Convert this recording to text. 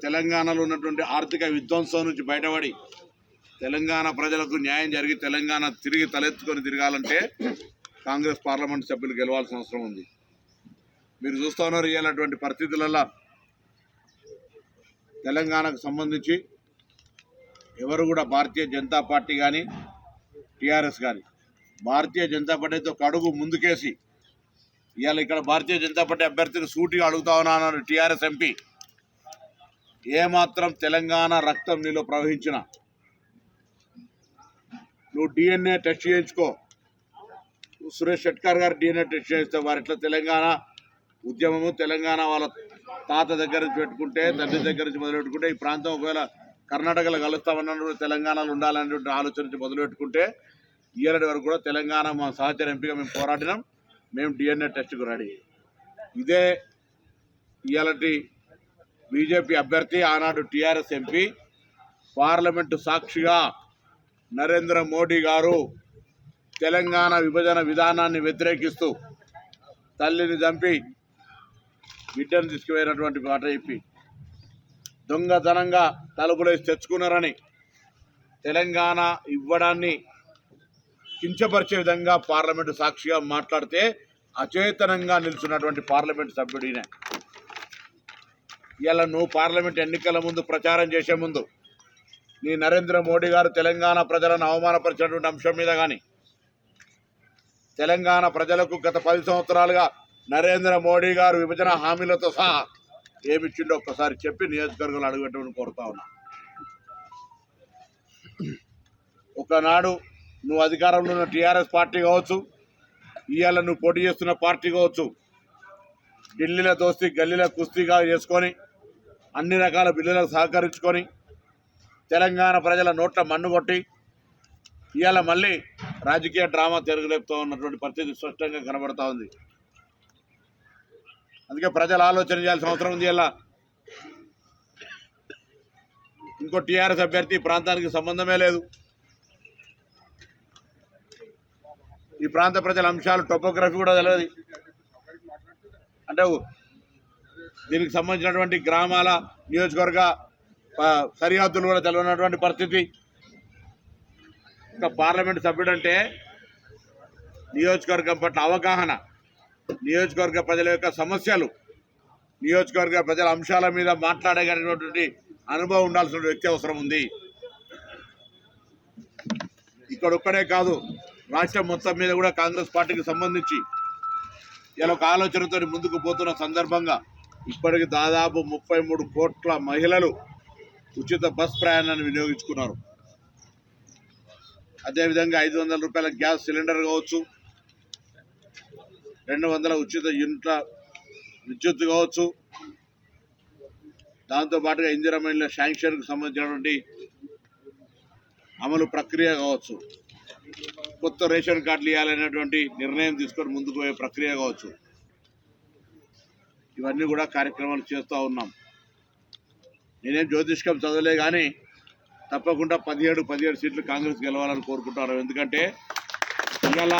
తెలంగాణలో ఉన్నటువంటి ఆర్థిక విధ్వంసం నుంచి బయటపడి తెలంగాణ ప్రజలకు న్యాయం జరిగి తెలంగాణ తిరిగి తలెత్తుకొని తిరగాలంటే కాంగ్రెస్ పార్లమెంట్ సభ్యులు గెలవాల్సిన అవసరం ఉంది. మీరు చూస్తూ ఉన్నారు ఇలాంటి పరిస్థితులలో తెలంగాణకు సంబంధించి ఎవరు కూడా భారతీయ జనతా పార్టీ కానీ టీఆర్ఎస్ కానీ భారతీయ జనతా పార్టీతో ఒక అడుగు ముందుకేసి ఇవాళ ఇక్కడ భారతీయ జనతా పార్టీ అభ్యర్థిని సూటిగా అడుగుతా ఉన్నాను. టీఆర్ఎస్ ఎంపీ ఏమాత్రం తెలంగాణ రక్తం నీలో ప్రవహించిన నువ్వు డిఎన్ఏ టెస్ట్ చేయించుకో. సురేష్ షెట్కర్ గారు డిఎన్ఏ టెస్ట్ చేయిస్తే వారు ఎట్లా తెలంగాణ ఉద్యమము తెలంగాణ వాళ్ళ తాత దగ్గర నుంచి పెట్టుకుంటే తండ్రి దగ్గర నుంచి మొదలు పెట్టుకుంటే ఈ ప్రాంతం ఒకవేళ కర్ణాటకలో కలుస్తామన్న తెలంగాణలో ఉండాలనేటువంటి ఆలోచన నుంచి మొదలు పెట్టుకుంటే ఇయ్యాలటి వరకు కూడా తెలంగాణ మా సహచర ఎంపీగా మేము పోరాడినాం. మేము డిఎన్ఏ టెస్ట్కు రెడీ. ఇదే ఇయ్యాలటి బీజేపీ అభ్యర్థి ఆనాడు టీఆర్ఎస్ ఎంపీ పార్లమెంటు సాక్షిగా నరేంద్ర మోడీ గారు తెలంగాణ విభజన విధానాన్ని వ్యతిరేకిస్తూ తల్లిని చంపి బిడ్డను తీసుకుపోయినటువంటి మాట చెప్పి దొంగతనంగా తలుపులేసి తెచ్చుకున్నారని తెలంగాణ ఇవ్వడాన్ని కించపరిచే విధంగా పార్లమెంటు సాక్షిగా మాట్లాడితే అచేతనంగా నిలుచున్నటువంటి పార్లమెంటు సభ్యుడినే. ఇలా నువ్వు పార్లమెంట్ ఎన్నికల ముందు ప్రచారం చేసే ముందు నీ నరేంద్ర మోడీ గారు తెలంగాణ ప్రజలను అవమానపరిచినటువంటి అంశం మీద కానీ తెలంగాణ ప్రజలకు గత 10 సంవత్సరాలుగా నరేంద్ర మోడీ గారు విభజన హామీలతో సహా ఏమిచ్చిండో ఒక్కసారి చెప్పి నియోజకవర్గంలో అడుగుపెట్టమని కోరుతా ఉన్నా. ఒకనాడు నువ్వు అధికారంలో ఉన్న టీఆర్ఎస్ పార్టీ కావచ్చు, ఇవాళ నువ్వు పోటీ చేస్తున్న పార్టీ కావచ్చు, ఢిల్లీలో దోస్తీ గల్లీలో కుస్తీగా చేసుకొని అన్ని రకాల బిల్లులకు సహకరించుకొని తెలంగాణ ప్రజల నోట్ల మన్ను కొట్టి ఇవాళ మళ్ళీ రాజకీయ డ్రామా తిరగలేపుతూ ఉన్నటువంటి పరిస్థితి స్పష్టంగా కనబడతా ఉంది. అందుకే ప్రజలు ఆలోచన చేయాల్సిన అవసరం ఉంది. ఇలా ఇంకో టీఆర్ఎస్ అభ్యర్థి ప్రాంతానికి సంబంధమే లేదు. ఈ ప్రాంత ప్రజల అంశాలు టోపోగ్రఫీ కూడా తెలియదు. అంటే దీనికి సంబంధించినటువంటి గ్రామాల నియోజకవర్గ సరిహద్దులు కూడా తెలియనటువంటి పరిస్థితి. ఇంకా పార్లమెంటు సభ్యుడు అంటే నియోజకవర్గం పట్ల అవగాహన, నియోజకవర్గ ప్రజల యొక్క సమస్యలు, నియోజకవర్గ ప్రజల అంశాల మీద మాట్లాడగలిగినటువంటి అనుభవం ఉండాల్సిన వ్యక్తి అవసరం ఉంది. ఇక్కడొక్కడే కాదు, రాష్ట్రం మొత్తం మీద కూడా కాంగ్రెస్ పార్టీకి సంబంధించి ఇలా ఒక ఆలోచనతో ముందుకు పోతున్న సందర్భంగా ఇప్పటికి దాదాపు 33 కోట్ల మహిళలు ఉచిత బస్ ప్రయాణాన్ని వినియోగించుకున్నారు. అదేవిధంగా 500 రూపాయల గ్యాస్ సిలిండర్ కావచ్చు, 200 ఉచిత యూనిట్ల విద్యుత్ కావచ్చు, దాంతోపాటుగా ఇందిరమ్మ ఇళ్ల శాంక్షన్కు సంబంధించినటువంటి అమలు ప్రక్రియ కావచ్చు, కొత్త రేషన్ కార్డులు ఇవ్వాలనేటువంటి నిర్ణయం తీసుకొని ముందుకు పోయే ప్రక్రియ కావచ్చు, ఇవన్నీ కూడా కార్యక్రమాలు చేస్తూ ఉన్నాం. నేనేం జ్యోతిష్కం చదవలే కానీ తప్పకుండా 17 సీట్లు కాంగ్రెస్ గెలవాలని కోరుకుంటున్నాను. ఎందుకంటే ఇవాళ